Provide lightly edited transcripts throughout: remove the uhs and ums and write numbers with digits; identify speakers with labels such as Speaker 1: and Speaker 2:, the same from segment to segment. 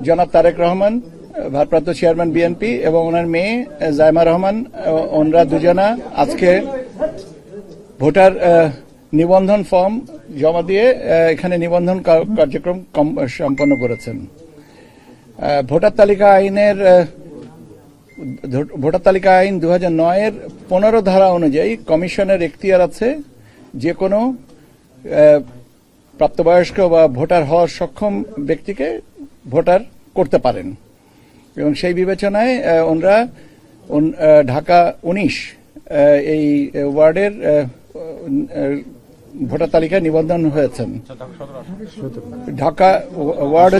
Speaker 1: জনাব তারেক রহমান, ভারপ্রাপ্ত chairman BNP, এবং ওনার মেয়ে জাইমা রহমান, ওনারা দুজনা আজকে ভোটার নিবন্ধন ফর্ম জমা দিয়ে এখানে নিবন্ধন কার্যক্রম সম্পন্ন করেছেন। ভোটার তালিকা আইন 2009-এর 15 ধারা অনুযায়ী কমিশনের এখতিয়ার আছে যে কোনো প্রাপ্তবয়স্ক বা ভোটার হওয়ার সক্ষম ব্যক্তিকে ভোটার করতে পারেন, এবং সেই বিবেচনায় ওনারা ঢাকা 19 এই ওয়ার্ডের ভোটার তালিকায় নিবন্ধন হয়েছেন। ঢাকা ওয়ার্ড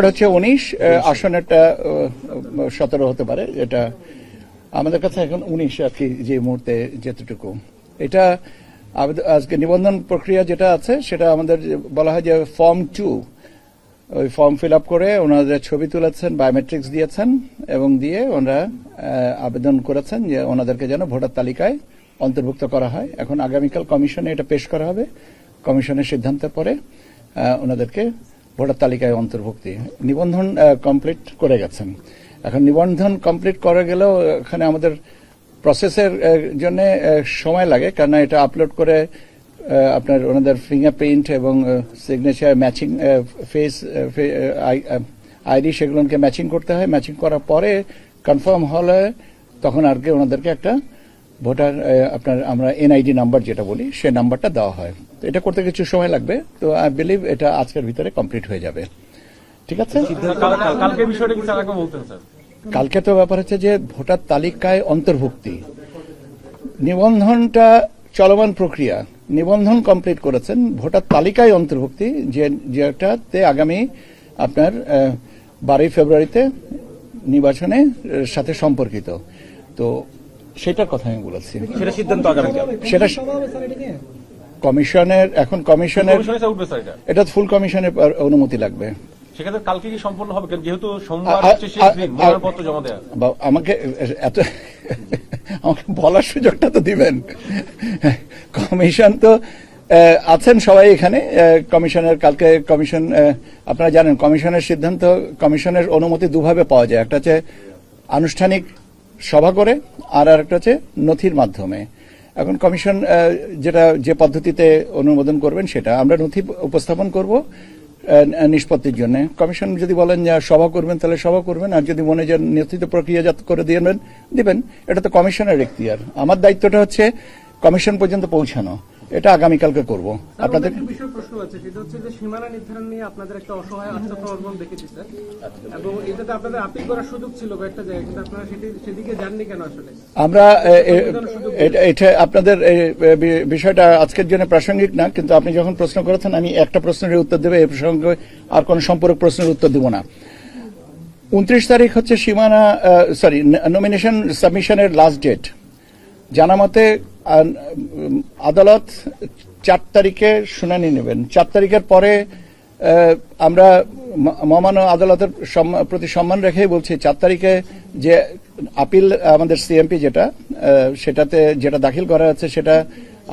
Speaker 1: হচ্ছে 19, আসনেরটা 17 হতে পারে, এটা আমাদের কাছে এখন 19 আর কি, যে মুহূর্তে যেতটুকু। এটা আজকে নিবন্ধন প্রক্রিয়া যেটা আছে সেটা আমাদের বলা হয় যে ফর্ম 2, ওই ফর্ম ফিল আপ করে ওনাদের ছবি তুলেছেন, বায়োমেট্রিক্স দিয়েছেন, এবং দিয়ে ওনারা আবেদন করেছেন যে ওনাদেরকে যেন ভোটার তালিকায় অন্তর্ভুক্ত করা হয়। এখন আগামীকাল কমিশনে এটা পেশ করা হবে, কমিশনের সিদ্ধান্তের পরে ওনাদেরকে ভোটার তালিকায় অন্তর্ভুক্তি নিবন্ধন কমপ্লিট করে গেছেন। এখন নিবন্ধন কমপ্লিট করে গেলেও এখানে আমাদের প্রসেসের জন্য সময় লাগে, কারণ এটা আপলোড করে আপনার ওনাদের ফিঙ্গারপ্রিন্ট এবং সিগনেচার ম্যাচিং, ফেস আইডি, সেগুলোকে ম্যাচিং করতে হয়। ম্যাচিং করার পরে কনফার্ম হলে তখন আর কি ওনাদেরকে একটা ভোটার আপনার আমরা এনআইডি নাম্বার যেটা বলি সেই নাম্বারটা দেওয়া হয়। তো এটা করতে কিছু সময় লাগবে, তো আই বিলিভ এটা আজকের ভিতরে কমপ্লিট হয়ে যাবে। ঠিক আছে, কালকে তো ব্যাপার হচ্ছে যে ভোটার তালিকায় অন্তর্ভুক্তি, নিবন্ধনটা চলমান প্রক্রিয়া, নিবন্ধন কমপ্লিট করেছেন, ভোটার তালিকায় অন্তর্ভুক্তি যেটাতে আগামী আপনার 12 ফেব্রুয়ারিতে নির্বাচনের সাথে সম্পর্কিত, তো সেটার কথা আমি বলেছি।
Speaker 2: সেটা সিদ্ধান্ত আগামীকাল,
Speaker 1: সেটা কমিশনের, এখন কমিশনের এটা ফুল কমিশনের অনুমতি লাগবে।
Speaker 2: সেক্ষেত্রে কালকে কি সম্পূর্ণ হবে, যেহেতু সোমবার হচ্ছে শেষ দিন মনোনয়নপত্র জমা দেওয়া?
Speaker 1: আমাকে বলার সুযোগটা তো দিবেন। কমিশন তো আছেন সবাই এখানে, কমিশনের কালকে কমিশন, আপনারা জানেন কমিশনের সিদ্ধান্ত, কমিশনের অনুমতি দুভাবে পাওয়া যায়, একটা হচ্ছে আনুষ্ঠানিক সভা করে, আর একটা হচ্ছে নথির মাধ্যমে। এখন কমিশন যে পদ্ধতিতে অনুমোদন করবেন সেটা আমরা নথি উপস্থাপন করব নিষ্পত্তির জন্য। কমিশন যদি বলেন যে সভা করবেন তাহলে সভা করবেন, আর যদি মনে যে নথিত প্রক্রিয়াজাত করে দিবেন, এটা তো কমিশনের এখতিয়ার। আমার দায়িত্বটা হচ্ছে কমিশন পর্যন্ত পৌঁছানো, এটা আগামীকালকে করব।
Speaker 3: আপনাদের বিষয় প্রশ্ন আছে, সেটা হচ্ছে যে সীমানা নির্ধারণ নিয়ে আপনাদের একটা অসহায় আত্মসমর্পণ দেখেছি স্যার, এবং এটাতে আপনাদের আপিল করার সুযোগ ছিল বা একটা জায়গায়, কিন্তু আপনারা সেদিকে যাননি কেন? আসলে
Speaker 1: আমরা এটা আপনাদের বিষয়টা আজকের জন্য প্রাসঙ্গিক না, কিন্তু আপনি যখন প্রশ্ন করেছেন আমি একটা প্রশ্নের উত্তর দেবে, এ প্রসঙ্গে আর কোন সম্পূরক প্রশ্নের উত্তর দেব না। 29 তারিখ হচ্ছে সীমানা নমিনেশন সাবমিশনের লাস্ট ডেট। জানা মতে আদালত 4 তারিখে শুনানি নেবেন। 4 তারিখের পরে আমরা মহামান্য আদালতের প্রতি সম্মান রেখেই বলছি 4 তারিখে যে আপিল আমাদের সিএমপি সেটাতে যেটা দাখিল করা আছে সেটা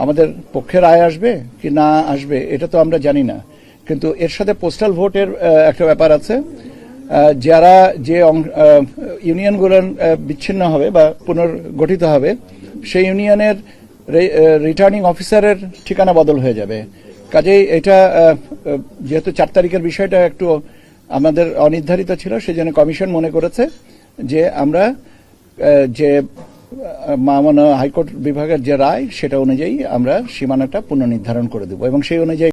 Speaker 1: আমাদের পক্ষের রায় আসবে কি না আসবে এটা তো আমরা জানি না, কিন্তু এর সাথে পোস্টাল ভোটের একটা ব্যাপার আছে। যারা যে ইউনিয়নগুলো বিচ্ছিন্ন হবে বা পুনর্গঠিত হবে সেই ইউনিয়নের রিটার্নিং অফিসারের ঠিকানা বদল হয়ে যাবে। কাজেই এটা যেহেতু 4 তারিখের বিষয়টা একটু আমাদের অনির্ধারিত ছিল, সেই জন্য কমিশন মনে করেছে যে আমরা যে হাইকোর্ট বিভাগের যে রায় সেটা অনুযায়ী আমরা সীমানাটা পুনর্নির্ধারণ করে দেব, এবং সেই অনুযায়ী